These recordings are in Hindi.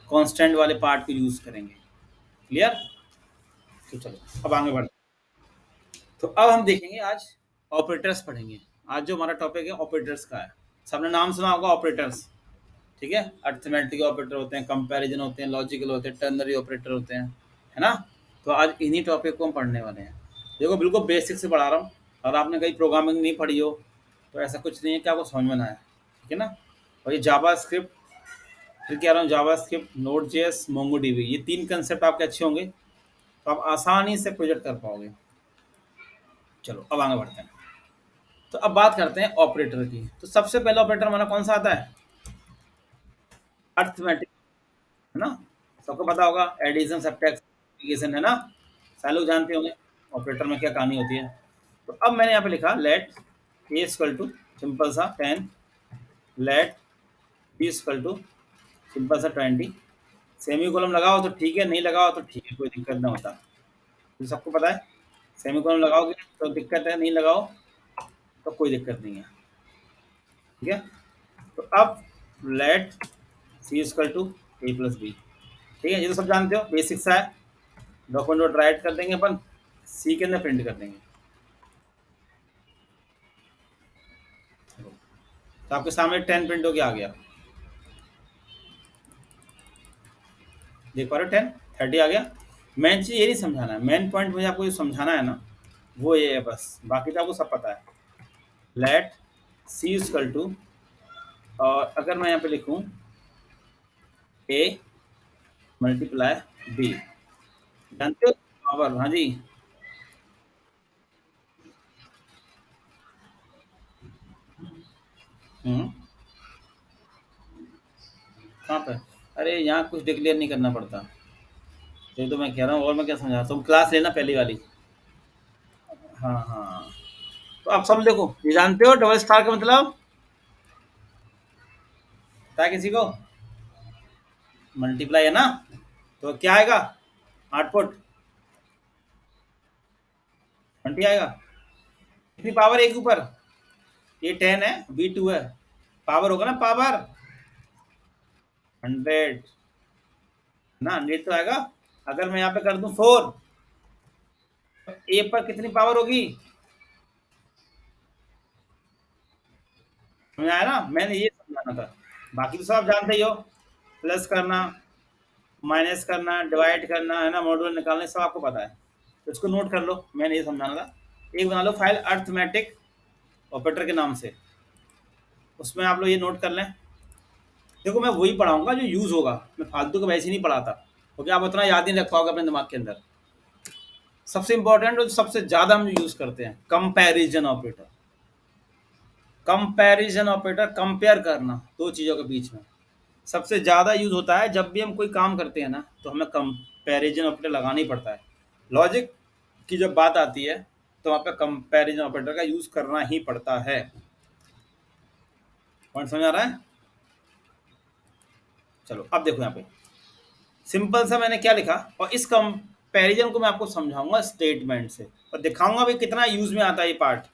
कांस्टेंट वाले पार्ट को यूज करेंगे। क्लियर? तो चलो अब आगे बढ़ते हैं। तो अब हम देखेंगे आज ऑपरेटर्स पढ़ेंगे। आज जो हमारा टॉपिक है ऑपरेटर्स का है। सबने नाम सुना होगा ऑपरेटर्स, ठीक है। अरिथमेटिक ऑपरेटर होते हैं, कंपैरिजन होते हैं, लॉजिकल होते हैं, टर्नरी ऑपरेटर होते हैं, है ना। तो आज इन्हीं टॉपिक को हम पढ़ने वाले हैं। देखो बिल्कुल बेसिक से पढ़ा रहा हूँ। और आपने कहीं प्रोग्रामिंग नहीं पढ़ी हो तो ऐसा कुछ नहीं है कि आपको समझ में ना आए, ठीक है ना। और ये जावा स्क्रिप्ट, फिर कह रहा हूँ JavaScript, Node JS, MongoDB, ये तीन कंसेप्ट आपके अच्छे होंगे तो आप आसानी से प्रोजेक्ट कर पाओगे। चलो अब आगे बढ़ते हैं। तो अब बात करते हैं ऑपरेटर की। तो सबसे पहला ऑपरेटर हमारा कौन सा आता है? अर्थमेटिक, है ना। सबको पता होगा, एडिशन सब्ट्रैक्शन, है ना। सारे लोग जानते होंगे ऑपरेटर में क्या कहानी होती है। तो अब मैंने यहाँ पे लिखा let a equal to simple सा 10, let b equal to simple सा 20। सेमी कॉलम लगाओ तो ठीक है, नहीं लगाओ तो ठीक है, कोई दिक्कत ना होता। तो सबको पता है सेमी कॉलम लगाओगे तो दिक्कत है, नहीं लगाओ तो कोई दिक्कत नहीं है, ठीक है। तो अब let c equal to a plus b, ठीक है। ये तो सब जानते हो, बेसिक सा है। डॉक्यूमेंट डॉट राइट कर देंगे अपन, सी के अंदर प्रिंट कर देंगे। तो आपके सामने 10 प्रिंट होके आ गया, देख पा रहे हो 10 30 आ गया। मेन चीज ये नहीं समझाना है, मेन पॉइंट मुझे आपको जो समझाना है ना वो ये है बस, बाकी तो आपको सब पता है। लेट सी इक्वल टू, और अगर मैं यहाँ पे लिखूँ ए मल्टीप्लाई बी, जानते हो पावर, हाँ जी। कहाँ पे? अरे यहाँ कुछ डिक्लेयर नहीं करना पड़ता, ये तो मैं कह रहा हूँ। और मैं क्या समझा, तुम क्लास लेना पहली वाली। हाँ हाँ। तो आप सब देखो, ये जानते हो डबल स्टार का मतलब पता है किसी को? मल्टीप्लाई, है ना। तो क्या आएगा? आउटपुट 20 आएगा। कितनी पावर एक ऊपर? ये 10 है, B2 है, पावर होगा ना पावर 100 ना, 100 तो आएगा। अगर मैं यहाँ पे कर दूं 4 तो ए पर कितनी पावर होगी? समझ आया ना, मैंने ये समझाना था। बाकी तो सब आप जानते ही हो, प्लस करना, माइनस करना, डिवाइड करना, है ना, मॉड्यूल निकालने, सब आपको पता है। तो इसको नोट कर लो, मैंने ये समझाना था। एक बना लो फाइल अर्थमेटिक ऑपरेटर के नाम से, उसमें आप लोग ये नोट कर लें। देखो मैं वही पढ़ाऊंगा जो यूज होगा, मैं फालतू का वैसे ही नहीं पढ़ाता, क्योंकि आप उतना याद नहीं रख पाओगे अपने दिमाग के अंदर। सबसे इंपॉर्टेंट और सबसे ज्यादा हम यूज करते हैं comparison operator. Comparison operator, compare करना दो चीजों के बीच में सबसे ज्यादा यूज होता है। जब भी हम कोई काम करते हैं ना तो हमें कंपैरिजन ऑपरेटर लगाना ही पड़ता है। लॉजिक की जब बात आती है तो वहां पे कंपैरिजन ऑपरेटर का यूज करना ही पड़ता है। पॉइंट समझ आ रहा है? चलो अब देखो यहाँ पे सिंपल सा मैंने क्या लिखा, और इस कंपैरिजन को मैं आपको समझाऊंगा स्टेटमेंट से और दिखाऊंगा भी कितना यूज में आता है ये पार्ट।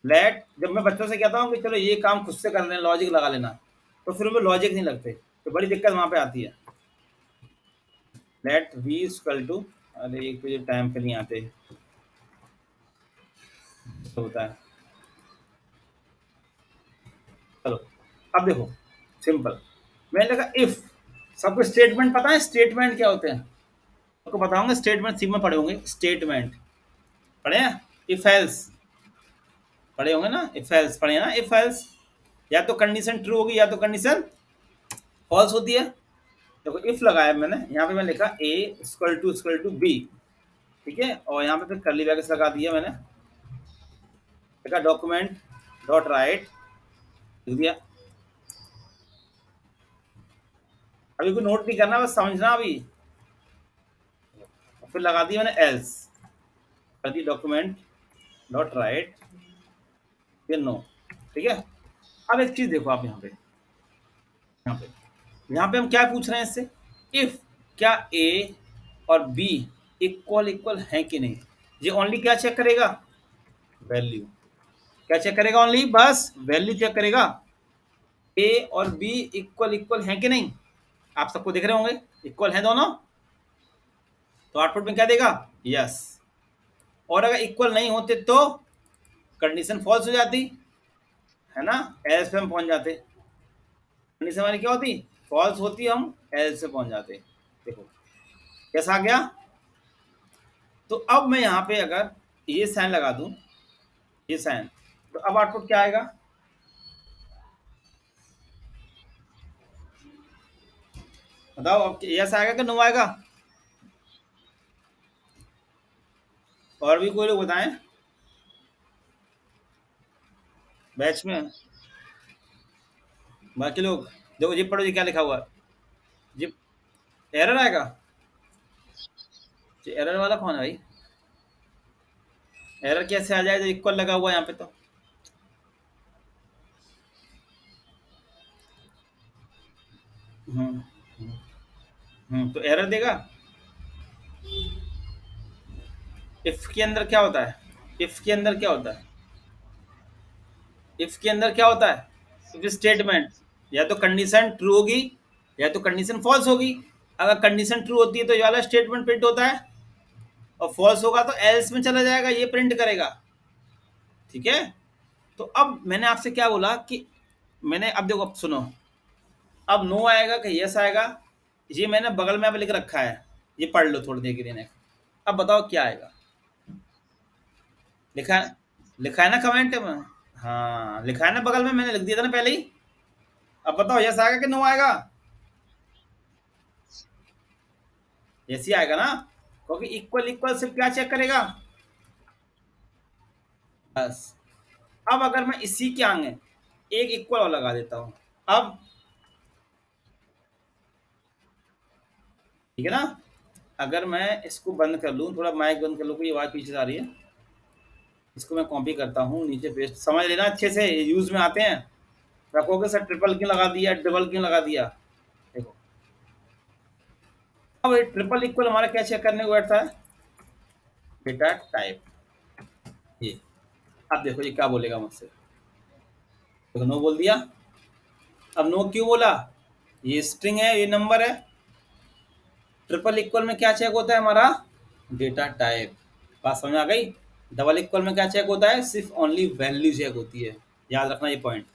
लेट, जब मैं बच्चों से कहता हूँ कि चलो ये काम खुद से कर लेना, लॉजिक लगा लेना, तो फिर उनमें लॉजिक नहीं लगते, तो बड़ी दिक्कत वहां पे आती है। लेट वी इक्वल टू, अरे एक तो ये टाइम पे नहीं आते, तो होता है। चलो अब देखो सिंपल, मैंने लिखा इफ। सबको स्टेटमेंट पता है स्टेटमेंट क्या होते हैं? आपको बताऊंगा स्टेटमेंट, सी में पढ़े होंगे स्टेटमेंट, पढ़े हैं? इफ एल्स पढ़े होंगे ना, इफ एल्स पढ़े हैं ना, इफ एल्स या तो कंडीशन ट्रू होगी या तो कंडीशन फॉल्स होती है। देखो इफ लगाया मैंने, यहाँ पे मैंने लिखा ए इक्वल टू बी, ठीक है, और यहाँ पे फिर करली ब्रैकेट्स लगा दिया मैंने, लिखा डॉक्यूमेंट डॉट राइट, लिख दिया। अभी कोई नोट नहीं करना, बस समझना अभी। फिर लगा दिया मैंने एल्स, कर दी डॉक्यूमेंट डॉट राइट, फिर नो, ठीक है। अब एक चीज देखो आप यहाँ पे हम क्या पूछ रहे हैं इससे, इफ क्या ए और बी इक्वल है कि नहीं। ये ओनली क्या चेक करेगा? वैल्यू। क्या चेक करेगा? ओनली बस वैल्यू चेक करेगा। ए और बी इक्वल है कि नहीं। आप सबको दिख रहे होंगे, इक्वल हैं दोनों, तो आउटपुट में क्या देगा, यस। और अगर इक्वल नहीं होते तो कंडीशन फॉल्स हो जाती है ना, एल्स पे हम पहुंच जाते। कंडीशन हमारी क्या होती, फॉल्स होती, हम एल्स पे पहुंच जाते। देखो कैसा आ गया। तो अब मैं यहाँ पे अगर ये साइन लगा दूं, ये साइन, तो अब आउटपुट क्या आएगा, बताओ अब यस आएगा कि नो आएगा। और भी कोई लोग बताएं बैच में, बाकी लोग। देखो जी, पढ़ो जी क्या लिखा हुआ है जी, एरर आएगा जी। एरर वाला कौन है भाई, एरर कैसे आ जाए जब इक्वल लगा हुआ है यहाँ पे तो। हम्म तो एरर देगा। इफ के अंदर क्या होता है, इफ के अंदर क्या होता है, इफ के अंदर क्या होता है, इफ स्टेटमेंट, या तो कंडीशन ट्रू होगी या तो कंडीशन फॉल्स होगी। अगर कंडीशन ट्रू होती है तो ये वाला स्टेटमेंट प्रिंट होता है, और फॉल्स होगा तो एल्स में चला जाएगा, ये प्रिंट करेगा। ठीक है। तो अब मैंने आपसे क्या बोला कि मैंने, अब देखो अब सुनो, अब नो आएगा कि यस आएगा, ये मैंने बगल में अब लिख रखा है, ये पढ़ लो थोड़ी देर के लिए। अब बताओ क्या आएगा, लिखा है, लिखा है ना कमेंट में, हाँ लिखा है ना बगल में, मैंने लिख दिया था ना पहले ही। अब बताओ यस आएगा कि नो आएगा, यस ही आएगा ना, क्योंकि इक्वल इक्वल से क्या चेक करेगा, बस। अब अगर मैं इसी के आगे एक इक्वल और लगा देता हूं, अब ठीक है ना, अगर मैं इसको बंद कर लूं, थोड़ा माइक बंद कर लूं, कोई आवाज पीछे से आ रही है, इसको मैं कॉपी करता हूँ नीचे पेस्ट, समझ लेना अच्छे से, यूज में आते हैं। रखोगे सर ट्रिपल क्यों लगा दिया, डबल क्यों लगा दिया, देखो। अब ये ट्रिपल इक्वल हमारा क्या चेक करने को बैठता है, डेटा टाइप, ये। अब देखो ये क्या बोलेगा मुझसे, देखो नो बोल दिया। अब नो क्यों बोला, ये स्ट्रिंग है, ये नंबर है। ट्रिपल इक्वल में क्या चेक होता है हमारा, डेटा टाइप। बात समझ आ गई। डबल इक्वल में क्या चेक होता है, सिर्फ ओनली वैल्यू चेक होती है, याद रखना ये पॉइंट।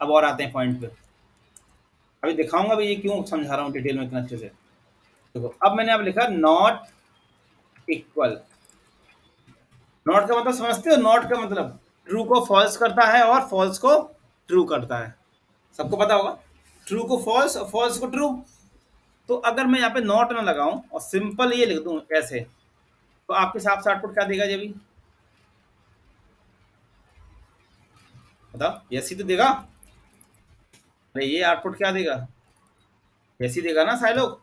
अब और आते हैं पॉइंट पे, अभी दिखाऊंगा भी ये क्यों समझा रहा हूँ डिटेल में इतना अच्छे से। देखो अब मैंने अब लिखा नॉट इक्वल। नॉट का मतलब समझते हो, नॉट का मतलब ट्रू को फॉल्स करता है और फॉल्स को ट्रू करता है, सबको पता होगा। ट्रू को फॉल्स और फॉल्स को ट्रू। तो अगर मैं यहाँ पे नॉट ना लगाऊं और सिंपल ये लिख दूं ऐसे, तो आपके हिसाब से आउटपुट क्या देगा, जब भी बताओ, यस ही तो देगा। अरे ये आउटपुट क्या देगा, यस ही देगा ना सारे लोग,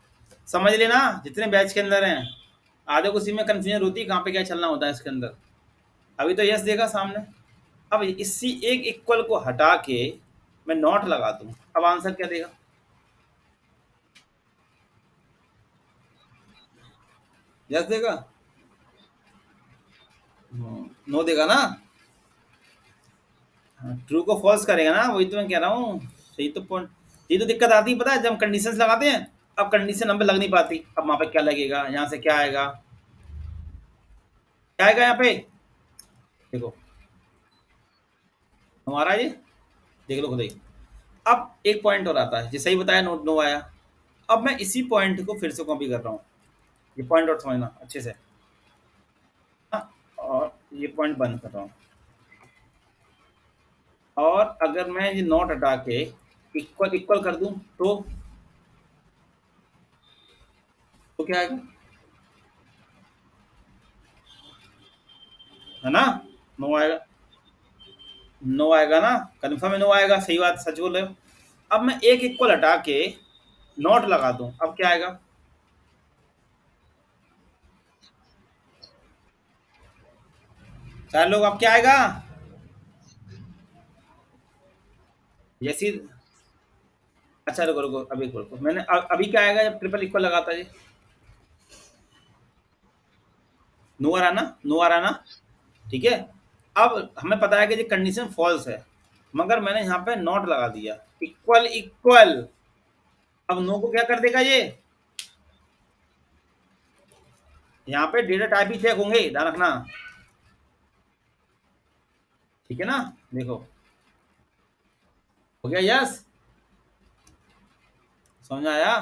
समझ लेना जितने बैच के अंदर हैं। आधे को उसी में कंफ्यूजन होती है कहाँ पे क्या चलना होता है इसके अंदर। अभी तो यस देगा सामने। अब इसी एक इक्वल को हटा के मैं नॉट लगा दूं, अब आंसर क्या देगा, यस देगा, नो देगा ना। ट्रू को फॉल्स करेगा ना, वही तो मैं कह रहा हूँ। सही तो पॉइंट, ये तो दिक्कत आती है, पता है जब कंडीशंस लगाते हैं। अब कंडीशन हम पे लग नहीं पाती, अब वहां पे क्या लगेगा, यहाँ से क्या आएगा, क्या आएगा यहाँ पे, देखो हमारा ये, देख लो खुद ही। अब एक पॉइंट और आता है, जैसे ही बताया नो नो आया। अब मैं इसी पॉइंट को फिर से कॉपी कर रहा हूँ, ये पॉइंट और समझना अच्छे से। हाँ, और ये पॉइंट बंद कर रहा हूँ। और अगर मैं ये नॉट हटा के इक्वल इक्वल कर दूं, तो क्या आएगा, है ना, नो आएगा, नो आएगा ना, कन्फर्म है नो आएगा, सही बात, सच बोल रहे हो। अब मैं एक इक्वल हटा के नॉट लगा दूं, अब क्या आएगा, चार लोग, अब क्या आएगा, जैसी, अच्छा रुको रुको, अभी रुको, मैंने अभी क्या आएगा जब ट्रिपल इक्वल लगाता है, नो आ रहा ना, नो आ रहा ना, ठीक है। अब हमें पता है कि ये कंडीशन फॉल्स है, मगर मैंने यहाँ पे नॉट लगा दिया, इक्वल इक्वल। अब नो को क्या कर देगा ये, यहाँ पे डेटा टाइप ही चेक होंगे, ध्यान रखना। ठीक है ना, देखो हो गया, यस, समझ में आया।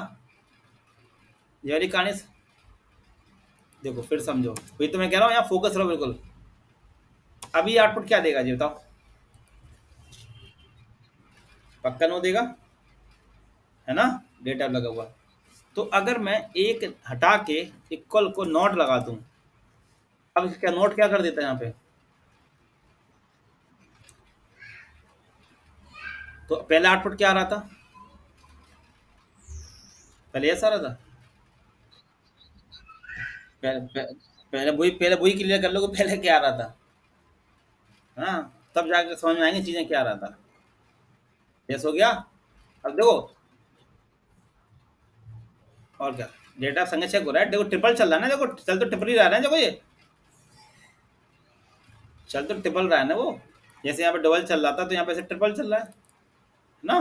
ये वाली कहानी देखो फिर समझो, वही तो मैं कह रहा हूँ, यहाँ फोकस रहो बिल्कुल। अभी आउटपुट क्या देगा जी बताओ, पक्का नो देगा, है ना, डेटा लगा हुआ। तो अगर मैं एक हटा के इक्वल को नॉट लगा दूं, अब क्या नोट क्या कर देता है यहाँ पे, तो पहले आउटपुट क्या आ रहा था, पहले ऐसा आ रहा था, पहले वही क्लियर कर लो कि पहले क्या आ रहा था। हाँ, तब जाके समझ में आएंगे चीजें क्या आ रहा था। यस हो गया। अब देखो, और क्या, डेटा संगे चेक हो रहा है, देखो ट्रिपल चल रहा है ना, देखो चल तो ट्रिपल ही रहा है ना, देखो ये चल तो ट्रिपल रहा है ना वो, जैसे यहाँ पे डबल चल रहा था तो यहाँ पे से ट्रिपल चल रहा है ना।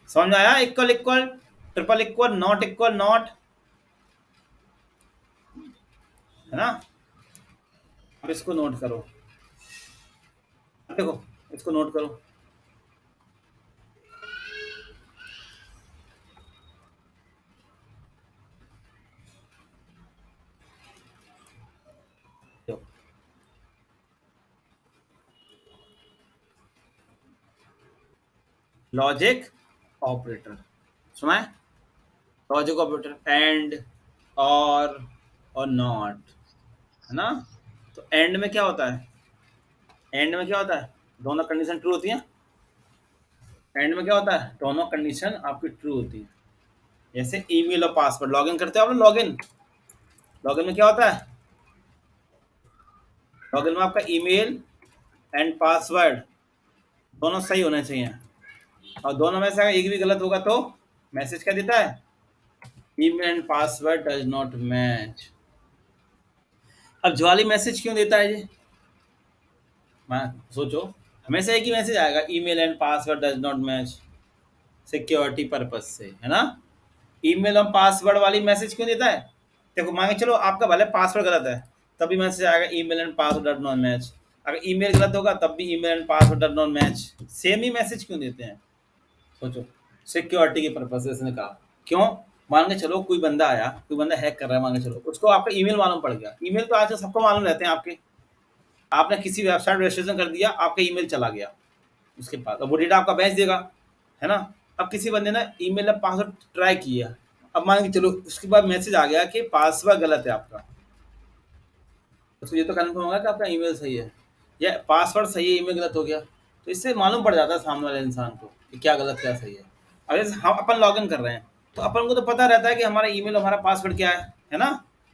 समझ में आया, equal equal, triple equal, not equal not, है ना। अब इसको नोट करो, देखो इसको नोट करो, लॉजिक ऑपरेटर, सुना है, लॉजिक ऑपरेटर एंड, और नॉट, है ना। तो एंड में क्या होता है, एंड में क्या होता है, दोनों कंडीशन ट्रू होती हैं। एंड में क्या होता है, दोनों कंडीशन आपकी ट्रू होती है। जैसे ईमेल और पासवर्ड, लॉगिन करते हो आप, लॉगिन, लॉगिन में क्या होता है, लॉगिन में आपका ईमेल एंड पासवर्ड दोनों सही होने चाहिए, और दोनों में से अगर एक भी गलत होगा तो मैसेज क्या देता है, email and password does not match. अब ज्वाली मैसेज क्यों देता है ये, मैं सोचो, हमेशा एक ही मैसेज आएगा, email and password does not match, security purpose से, है ना। ईमेल और पासवर्ड वाली मैसेज क्यों देता है, देखो मान के चलो आपका भले पासवर्ड गलत है, तभी मैसेज आएगा email and password does not match, अगर ईमेल गलत होगा तब भी email and password does not match, same he message क्यों देते हैं, सोचो, सिक्योरिटी के पर्पज से इसने कहा। क्यों, मान के चलो कोई बंदा आया, कोई बंदा हैक कर रहा है, मान के चलो उसको आपका ईमेल मालूम पड़ गया, ईमेल तो आजकल सबको मालूम रहते हैं आपके, आपने किसी वेबसाइट रजिस्ट्रेशन कर दिया, आपका ईमेल चला गया उसके पास, अब वो डेटा आपका भेज देगा, है ना। अब किसी बंदे ने ईमेल में पासवर्ड ट्राई किया, अब मान के चलो उसके बाद मैसेज आ गया कि पासवर्ड गलत है आपका, तो ये तो कन्फर्म होगा कि आपका ईमेल सही है, या पासवर्ड सही है ईमेल गलत हो गया, तो इससे मालूम पड़ जाता है सामने वाले इंसान को कि क्या गलत क्या सही है। अब जैसे हम अपन लॉगिन कर रहे हैं, तो अपन को तो पता रहता है कि हमारा ईमेल हमारा पासवर्ड क्या है ना,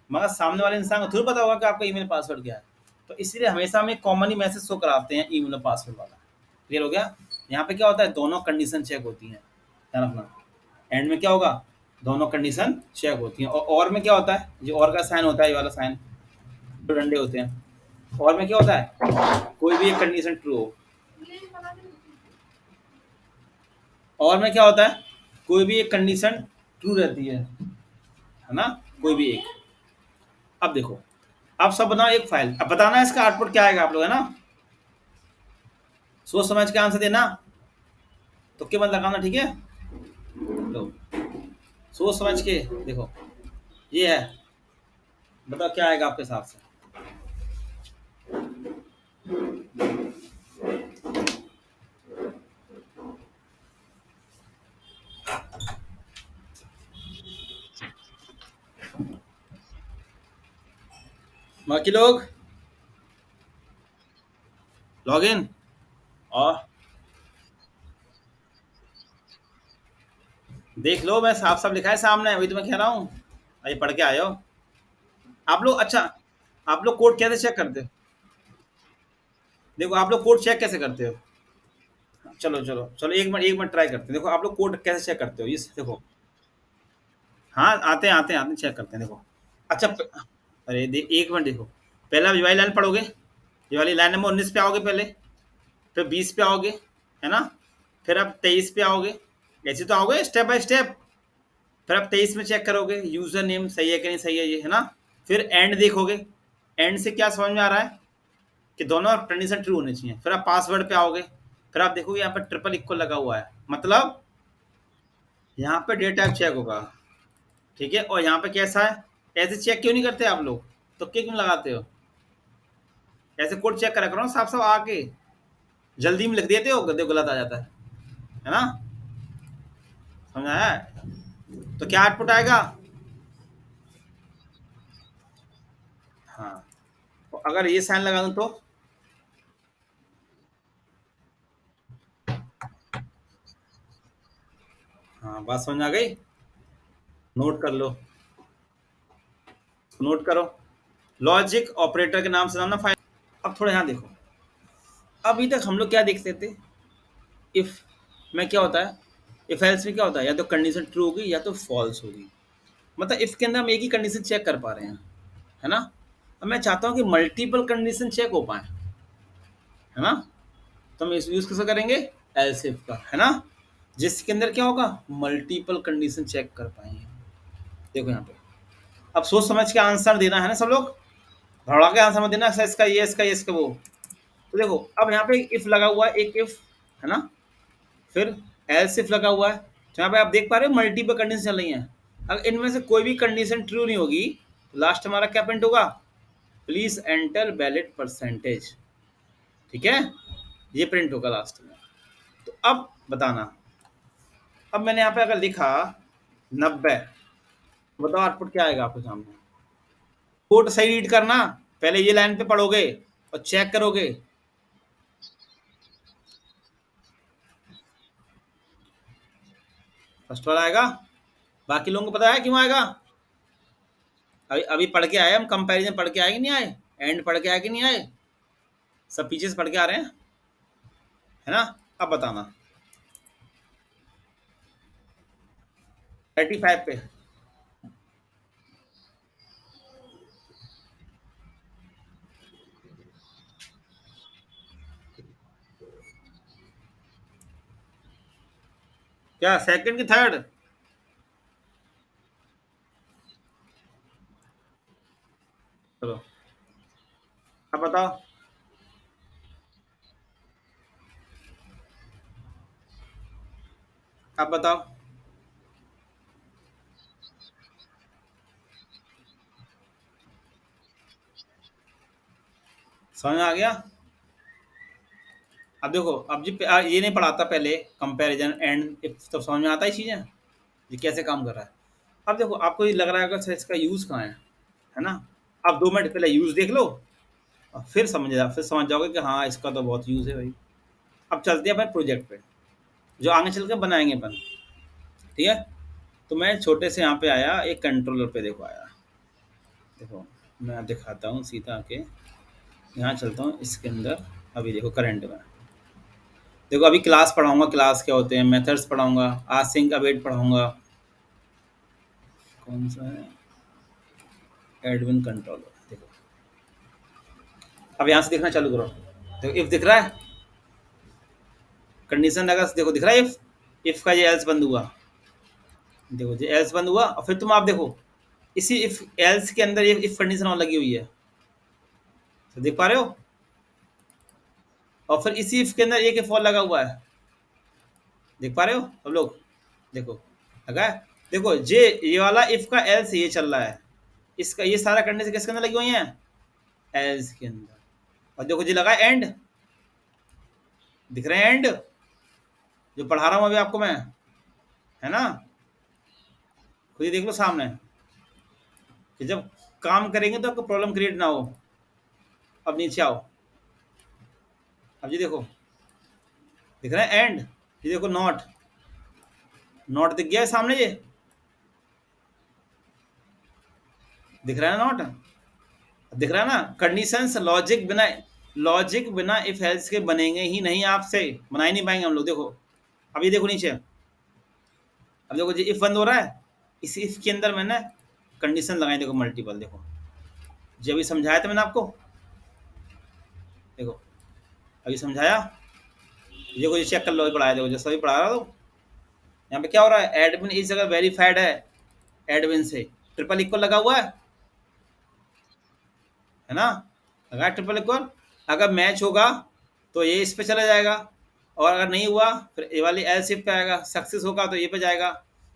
मगर सामने वाले इंसान को थोड़ा पता होगा कि आपका ईमेल पासवर्ड क्या है, तो इसीलिए हमेशा हमें कॉमन ही मैसेज शो कराते हैं ईमेल और पासवर्ड वाला। क्लियर हो गया। यहाँ पे क्या होता है, दोनों कंडीशन चेक होती हैं, ध्यान रखना। एंड में क्या होगा, दोनों कंडीशन चेक होती हैं, और में क्या होता है, जो और का साइन होता है, ये वाला साइन, जो डंडे होते हैं, और में क्या होता है, कोई भी एक कंडीशन ट्रू हो, और में क्या होता है, कोई भी एक कंडीशन ट्रू रहती है ना, कोई भी एक। अब देखो, अब सब बनाओ एक फाइल, अब बताना है इसका आउटपुट क्या आएगा आप लोग, है ना, सोच समझ के आंसर देना, तो क्या मत लगाना, ठीक है, लो सोच समझ के देखो, ये है, बताओ क्या आएगा आपके हिसाब से। बाकी लोग लॉग इन, और देख लो, मैं साफ साफ लिखा है सामने, वही तो मैं कह रहा हूँ, अभी पढ़ के आए हो आप लोग। अच्छा, आप लोग कोड कैसे चेक करते हो, देखो आप लोग कोड चेक कैसे करते हो, चलो चलो चलो, एक मिनट ट्राई करते हैं, देखो आप लोग कोड कैसे चेक करते हो, इस देखो, हाँ आते हैं चेक करते हैं, देखो। अच्छा अरे एक मिनट देखो, पहले आप ये वाली लाइन पढ़ोगे, ये वाली लाइन नंबर 19 पे आओगे पहले, फिर 20 पे आओगे, है ना, फिर आप 23 पे आओगे, ऐसे तो आओगे स्टेप बाय स्टेप। फिर आप 23 में चेक करोगे यूजर नेम सही है कि नहीं सही है, ये है ना। फिर एंड देखोगे, एंड से क्या समझ में आ रहा है कि दोनों कंडीशन ट्रू होनी चाहिए। फिर आप पासवर्ड पे आओगे, फिर आप देखोगे यहाँ पर ट्रिपल इक्वल लगा हुआ है, मतलब यहाँ पे डेटा चेक होगा। ठीक है, और यहाँ पे कैसा है, ऐसे चेक क्यों नहीं करते आप लोग, तो क्यों लगाते हो, ऐसे कोड चेक करा करो ना साफ साफ आके, जल्दी में लिख देते हो गलत गलत आ जाता है ना। समझ आया है? तो क्या आउटपुट आएगा। हाँ, तो अगर ये साइन लगा दूं तो हाँ, बात समझ आ गई। नोट कर लो, नोट करो। लॉजिक ऑपरेटर के नाम से नाम ना फाइल। अब थोड़ा यहाँ देखो, अभी तक हम लोग क्या देखते थे, इफ में क्या होता है, इफ एल्स में क्या होता है, या तो कंडीशन ट्रू होगी या तो फॉल्स होगी। मतलब इफ के अंदर हम एक ही कंडीशन चेक कर पा रहे हैं, है ना। अब मैं चाहता हूँ कि मल्टीपल कंडीशन चेक हो पाए, है ना। तो हम इस यूज कैसे करेंगे, एल्स इफ का, है ना, जिसके अंदर क्या होगा, मल्टीपल कंडीशन चेक कर पाएंगे। देखो यहाँ पे, अब सोच समझ के आंसर देना है ना सब लोग, भड़वा के आंसर मत देना इसका ये इसका ये इसका वो। तो देखो अब यहाँ पे इफ लगा हुआ है, एक इफ, है ना, फिर एल्स इफ लगा हुआ है। तो यहाँ पे आप देख पा रहे हो मल्टीपल कंडीशन चल रही हैं। अगर इनमें से कोई भी कंडीशन ट्रू नहीं होगी, तो लास्ट हमारा क्या प्रिंट होगा, प्लीज एंटर वैलिड परसेंटेज। ठीक है, ये प्रिंट होगा लास्ट में। तो अब बताना, अब मैंने यहाँ पे अगर लिखा 90, बताओ आउटपुट क्या आएगा आपके सामने। कोड सही रीड करना, पहले ये लाइन पे पढ़ोगे और चेक करोगे। फर्स्ट वाला आएगा, बाकी लोगों को पता है क्यों आएगा। अभी अभी पढ़ के आए हम, कंपैरिजन पढ़ के आए कि नहीं आए, एंड पढ़ के आए कि नहीं आए, सब पीछे से पढ़ के आ रहे हैं, है ना। अब बताना 35 पे, क्या सेकंड की थर्ड, चलो अब बताओ। अब बताओ, समझ में आ गया। अब देखो, अब जी ये नहीं पढ़ाता पहले कंपैरिजन एंड इफ, तो समझ में आता है चीजें, ये कैसे काम कर रहा है। अब देखो आपको ये लग रहा है कि इसका यूज कहाँ है ना। अब 2 मिनट पहले यूज देख लो, और फिर समझ जाओगे कि हाँ इसका तो बहुत यूज है भाई। अब चलते हैं अपन प्रोजेक्ट पे, जो आगे चल के बनाएंगे अपन। ठीक है, तो मैं छोटे से यहाँ पे आया, एक कंट्रोलर पे देखो आया। देखो मैं दिखाता हूँ सीधा आके, यहाँ चलता हूँ इसके अंदर। अभी देखो करंट में, देखो अभी क्लास पढ़ाऊंगा, क्लास क्या होते हैं, मेथड्स पढ़ाऊंगा, आसिंक अवेट पढ़ाऊंगा, कौन सा है, एडमिन कंट्रोलर। देखो अब यहाँ से देखना चालू करो, देखो इफ दिख रहा है, कंडीशन लगा, देखो दिख रहा है इफ का ये एल्स बंद हुआ, देखो ये एल्स बंद हुआ, और फिर तुम आप देखो इसी इफ एल्स के अंदर ये इफ कंडीशन और लगी हुई है, तो देख पा रहे हो। और फिर इसी इफ के अंदर एक इफ और लगा हुआ है, देख पा रहे हो सब लोग। देखो लगा है, देखो ये वाला इफ का एल्स ये चल रहा है, इसका ये सारा कंडीशन किसके अंदर लगी हुई है, एल्स के अंदर। और देखो जी लगा एंड, दिख रहे हैं एंड, जो पढ़ा रहा हूँ अभी आपको मैं, है ना। खुद ही देख लो सामने, कि जब काम करेंगे तो आपको प्रॉब्लम क्रिएट ना हो। अब नीचे आओ, अब ये देखो दिख रहा है एंड, ये देखो नॉट, नॉट दिख गया है सामने, ये दिख रहा है ना नॉट, दिख रहा है ना। कंडीशंस लॉजिक बिना, लॉजिक बिना इफ एल्स के बनेंगे ही नहीं, आपसे बना ही नहीं पाएंगे हम लोग। देखो अब ये देखो नीचे, अब देखो जी इफ बंद हो रहा है, इस इफ के अंदर मैंने कंडीशन लगाई, देखो मल्टीपल, देखो जो अभी समझाया था मैंने आपको, देखो अभी समझाया, देखो ये चेक कर लो, पढ़ाया, देखो जैसा भी पढ़ा रहा तो, यहाँ पे क्या हो रहा है, एडमिन इस जगह वेरीफाइड है, एडमिन से ट्रिपल इक्वल लगा हुआ है ना, लगा ट्रिपल इक्वल। अगर मैच होगा तो ये इस पे चला जाएगा, और अगर नहीं हुआ फिर ये वाली एल शिफ्ट पे आएगा, सक्सेस होगा तो ये पे जाएगा,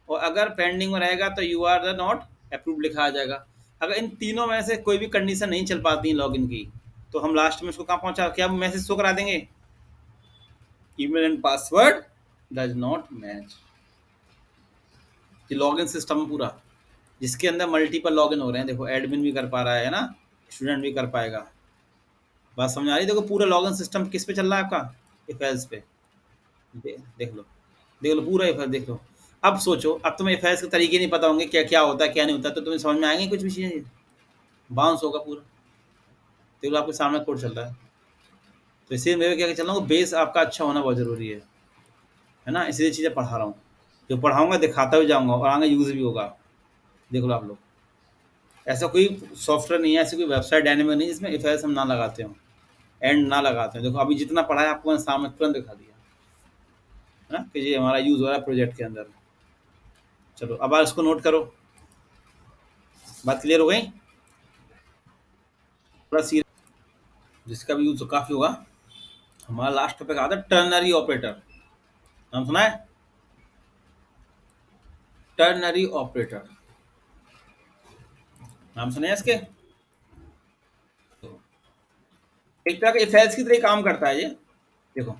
और अगर पेंडिंग में रहेगा तो you are the not approve लिखा आ जाएगा। अगर इन तीनों में से कोई भी कंडीशन नहीं चल पाती लॉगिन की, तो हम लास्ट में उसको कहाँ पहुंचा, क्या मैसेज शो करा देंगे, email and password does not match. ये लॉगिन सिस्टम पूरा, जिसके अंदर मल्टीपल लॉगिन हो रहे हैं, देखो एडमिन भी कर पा रहा है ना, स्टूडेंट भी कर पाएगा। बात समझ आ रही है? देखो पूरा लॉगिन सिस्टम किस पे चल रहा है आपका, इफेल्स पे। देख लो, देख लो पूरा इफेल्स देख लो। अब सोचो, अब तुम्हें इफेल्स के तरीके नहीं पता होंगे, क्या क्या होता है क्या नहीं होता, तो तुम्हें समझ में आएंगे कुछ भी चीज़ें, बाउंस होगा पूरा। देख लो आपके सामने कोड चल रहा है, तो इसलिए मेरे क्या चल रहा हूँ, बेस आपका अच्छा होना बहुत ज़रूरी है ना, इसलिए चीज़ें पढ़ा रहा हूँ, जो पढ़ाऊंगा दिखाता भी जाऊंगा और आगे यूज़ भी होगा। देख लो आप लोग, ऐसा कोई सॉफ्टवेयर नहीं है, ऐसी कोई वेबसाइट डायनेमिक नहीं जिसमें इफेल्स हम ना लगाते हो, एंड ना लगाते हैं। देखो अभी जितना पढ़ा है आपको मैंने सामने तुरंत दिखा दिया है ना, कि ये हमारा यूज़ हो रहा है प्रोजेक्ट के अंदर। चलो अब आप इसको नोट करो, बात क्लियर हो गई, थोड़ा सी जिसका भी यूज़ तो काफ़ी होगा। हमारा लास्ट टॉपिक आता है टर्नरी ऑपरेटर, नाम सुना है, टर्नरी ऑपरेटर, नाम सुने हैं इसके। एक तरह का इफेल्स की तरह ही काम करता है ये, देखो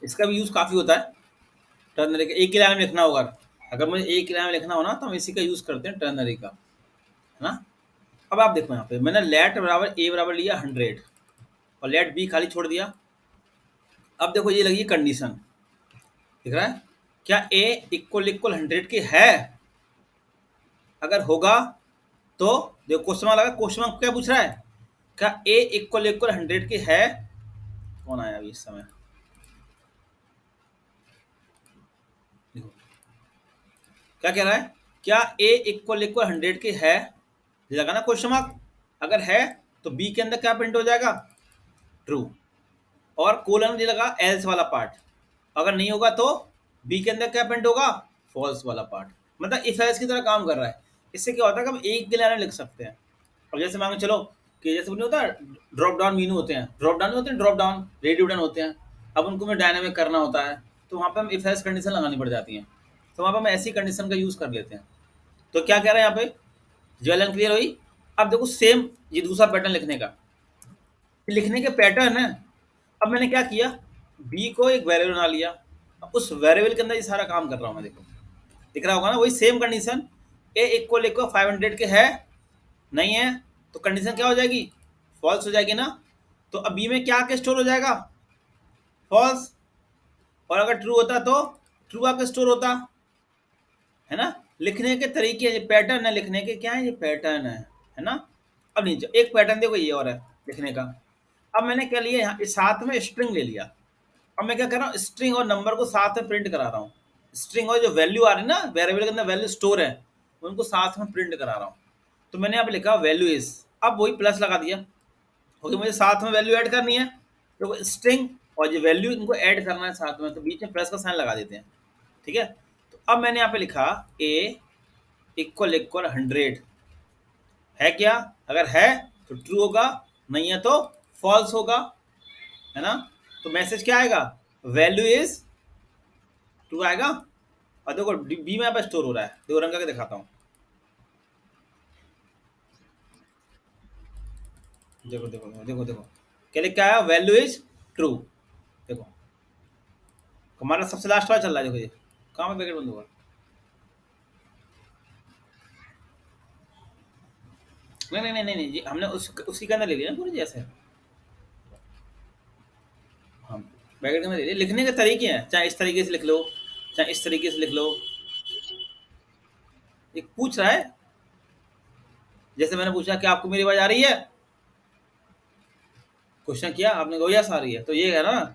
इसका भी यूज़ काफ़ी होता है। टर्नरी का एक ही लाइन में लिखना होगा, अगर मुझे एक ही लाइन में लिखना हो ना तो हम इसी का यूज़ करते हैं, टर्नरी का, है ना। अब आप देखो यहाँ पे मैंने लेट बराबर ए बराबर लिया 100 और लेट बी खाली छोड़ दिया। अब देखो ये लगी कंडीशन, दिख रहा है, क्या ए इक्वल इक्वल 100 की है, अगर होगा तो देखो क्वेश्चन लगा, क्वेश्चन क्या पूछ रहा है, क्या ए इक्वल इक्वल 100 की है। कौन आया अभी इस समय, देखो क्या कह रहा है, क्या ए इक्वल इक्वल 100 की है, ये लगा ना क्वेश्चन मार्क, अगर है तो बी के अंदर क्या प्रिंट हो जाएगा, ट्रू, और कोलन ये लगा एल्स वाला पार्ट, अगर नहीं होगा तो बी के अंदर क्या प्रिंट होगा, फॉल्स वाला पार्ट। मतलब इफ एल्स की तरह काम कर रहा है। इससे क्या होता है कि हम एक ही लाइन में लिख सकते हैं। अब जैसे मान के चलो कि जैसे नहीं होता ड्रॉप डाउन मीनू होते हैं, ड्रॉप डाउन होते हैं, ड्रॉप डाउन रेडियो डाउन होते हैं, अब उनको में डायनामिक करना होता है, तो वहाँ पे हम इफ एल्स कंडीशन लगानी पड़ जाती है, तो वहाँ पे हम ऐसी कंडीशन का यूज़ कर लेते हैं। तो क्या कह रहे हैं यहाँ पे, ज्वेलन क्लियर हुई। अब देखो सेम ये दूसरा पैटर्न लिखने का, लिखने के पैटर्न है। अब मैंने क्या किया, बी को एक वेरिएबल बना लिया, अब उस वेरिएबल के अंदर ये सारा काम कर रहा हूँ मैं, देखो दिख रहा होगा ना, वही सेम कंडीशन, ए इक्वल इक्वल 500 के है, नहीं है तो कंडीशन क्या हो जाएगी, फॉल्स हो जाएगी ना। तो अब बी में क्या आके स्टोर हो जाएगा, फॉल्स, और अगर ट्रू होता तो ट्रू आके स्टोर होता, है ना। लिखने के तरीके, ये पैटर्न है लिखने के, क्या है ये पैटर्न है ना। अब नीचे एक पैटर्न देखो ये और है लिखने का। अब मैंने क्या लिया, यहाँ इस साथ में स्ट्रिंग ले लिया। अब मैं क्या कर रहा हूँ, स्ट्रिंग और नंबर को साथ में प्रिंट करा रहा हूँ, स्ट्रिंग और जो वैल्यू आ रही है ना वेरिएबल के अंदर वैल्यू स्टोर है, उनको साथ में प्रिंट करा रहा हूँ। तो मैंने यहाँ पे लिखा वैल्यू इज, अब वही प्लस लगा दिया, क्योंकि मुझे साथ में वैल्यू ऐड करनी है, तो स्ट्रिंग और जो वैल्यू इनको ऐड करना है साथ में, तो बीच में प्लस का साइन लगा देते हैं, ठीक है। तो अब मैंने यहाँ पे लिखा ए इक्वल इक्वल 100 है क्या, अगर है तो ट्रू होगा, नहीं है तो फॉल्स होगा, है ना। तो मैसेज क्या आएगा, वैल्यू इज ट्रू आएगा। और देखो बी में यहाँ पे स्टोर हो रहा है, देखो रंग करके दिखाता हूँ, देखो देखो देखो देखो क्या लिखा है, वैल्यू इज ट्रू। देखो हमारा सबसे लास्ट वाला चल रहा है, देखो ये कहाँ पे पैकेट बंद हुआ, नहीं नहीं नहीं नहीं नहीं जी, हमने उसी के अंदर ले लिया ना पूरी जैसे, हाँ पैकेट के अंदर ले लिया। लिखने के तरीके हैं, चाहे इस तरीके से लिख लो, चाहे इस तरीके से लिख लो। एक पूछ रहा है, जैसे मैंने पूछा कि आपको मेरी आवाज आ रही है, क्वेश्चन किया आपने, वो यस आ रही है, तो ये है ना।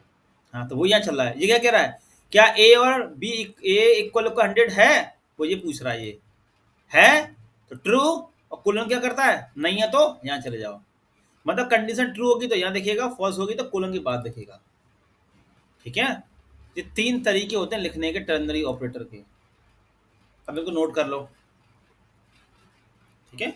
हाँ तो वो यहाँ चल रहा है, ये क्या कह रहा है, क्या ए और बी, ए इक्वल 100 है, वो ये पूछ रहा है, ये है तो ट्रू, और कोलन क्या करता है, नहीं है तो यहाँ चले जाओ। मतलब कंडीशन ट्रू होगी तो यहाँ देखिएगा, फॉल्स होगी तो कोलन की बात देखेगा, ठीक है। ये 3 तरीके होते हैं लिखने के टर्नरी ऑपरेटर के। अब इनको नोट कर लो, ठीक है?